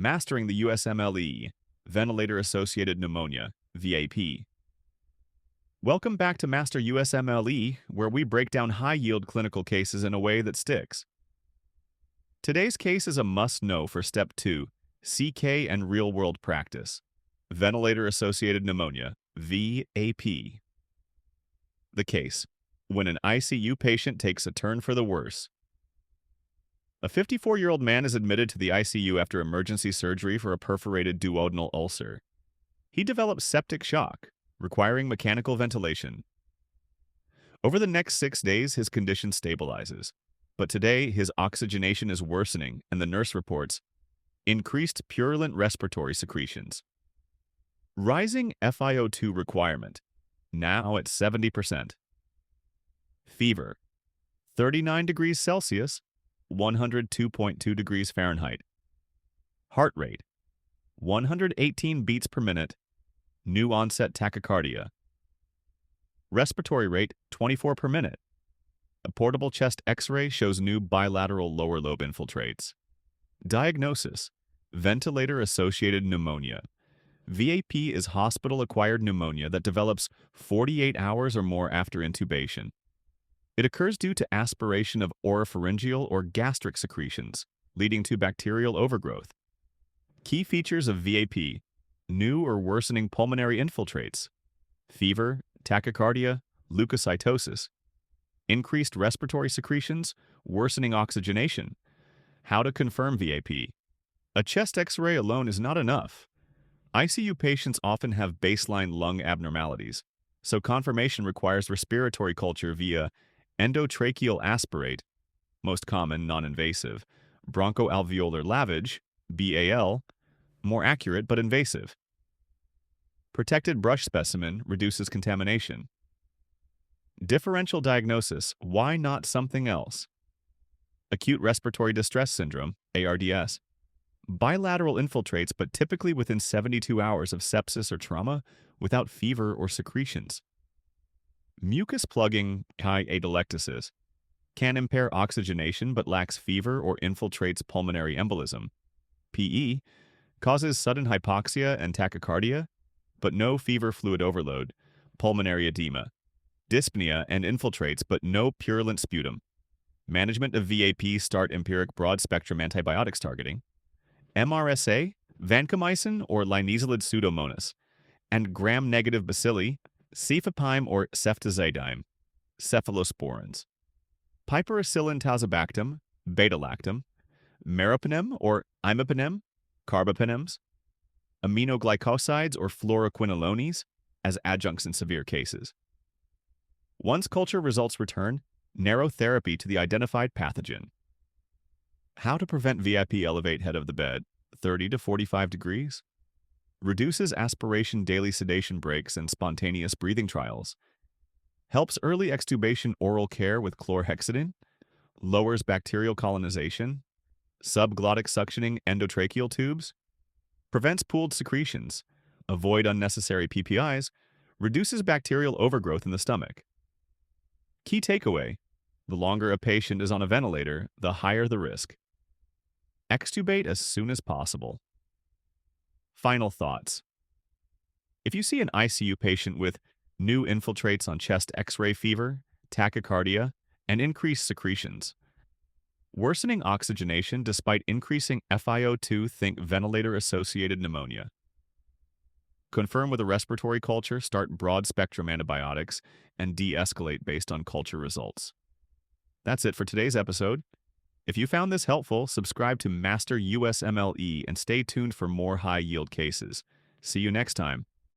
Mastering the USMLE, Ventilator-Associated Pneumonia, VAP. Welcome back to Master USMLE, where we break down high-yield clinical cases in a way that sticks. Today's case is a must-know for Step 2, CK and real-world practice. Ventilator-Associated Pneumonia, VAP. The case: when an ICU patient takes a turn for the worse. A 54-year-old man is admitted to the ICU after emergency surgery for a perforated duodenal ulcer. He develops septic shock, requiring mechanical ventilation. Over the next 6 days, his condition stabilizes, but today his oxygenation is worsening and the nurse reports increased purulent respiratory secretions. Rising FiO2 requirement, now at 70%. Fever, 39 degrees Celsius, 102.2 degrees Fahrenheit. Heart rate, 118 beats per minute, new onset tachycardia. Respiratory rate, 24 per minute. A portable chest X-ray shows new bilateral lower lobe infiltrates. Diagnosis: ventilator-associated pneumonia. VAP is hospital-acquired pneumonia that develops 48 hours or more after intubation. It occurs due to aspiration of oropharyngeal or gastric secretions, leading to bacterial overgrowth. Key features of VAP: new or worsening pulmonary infiltrates, fever, tachycardia, leukocytosis, increased respiratory secretions, worsening oxygenation. How to confirm VAP? A chest X-ray alone is not enough. ICU patients often have baseline lung abnormalities, so confirmation requires respiratory culture via endotracheal aspirate, most common non-invasive, bronchoalveolar lavage, BAL, more accurate but invasive. Protected brush specimen reduces contamination. Differential diagnosis: why not something else? Acute respiratory distress syndrome, ARDS. Bilateral infiltrates, but typically within 72 hours of sepsis or trauma without fever or secretions. Mucus plugging, high atelectasis, can impair oxygenation but lacks fever or infiltrates pulmonary embolism. PE causes sudden hypoxia and tachycardia, but no fever fluid overload, pulmonary edema. Dyspnea and infiltrates, but no purulent sputum. Management of VAP: start empiric broad-spectrum antibiotics targeting. MRSA, vancomycin or linezolid pseudomonas, and gram-negative bacilli, cefepime or ceftazidime, cephalosporins. Piperacillin tazobactam, beta-lactam, meropenem or imipenem, carbapenems, aminoglycosides or fluoroquinolones as adjuncts in severe cases. Once culture results return, narrow therapy to the identified pathogen. How to prevent VAP: elevate head of the bed, 30 to 45 degrees. Reduces aspiration, daily sedation breaks, and spontaneous breathing trials. Helps early extubation oral care with chlorhexidine. Lowers bacterial colonization. Subglottic suctioning endotracheal tubes. Prevents pooled secretions. Avoid unnecessary PPIs. Reduces bacterial overgrowth in the stomach. Key takeaway: the longer a patient is on a ventilator, the higher the risk. Extubate as soon as possible. Final thoughts: if you see an ICU patient with new infiltrates on chest X-ray, fever, tachycardia, and increased secretions, worsening oxygenation despite increasing FiO2, think ventilator-associated pneumonia. Confirm with a respiratory culture, start broad-spectrum antibiotics, and de-escalate based on culture results. That's it for today's episode. If you found this helpful, subscribe to Master USMLE and stay tuned for more high-yield cases. See you next time.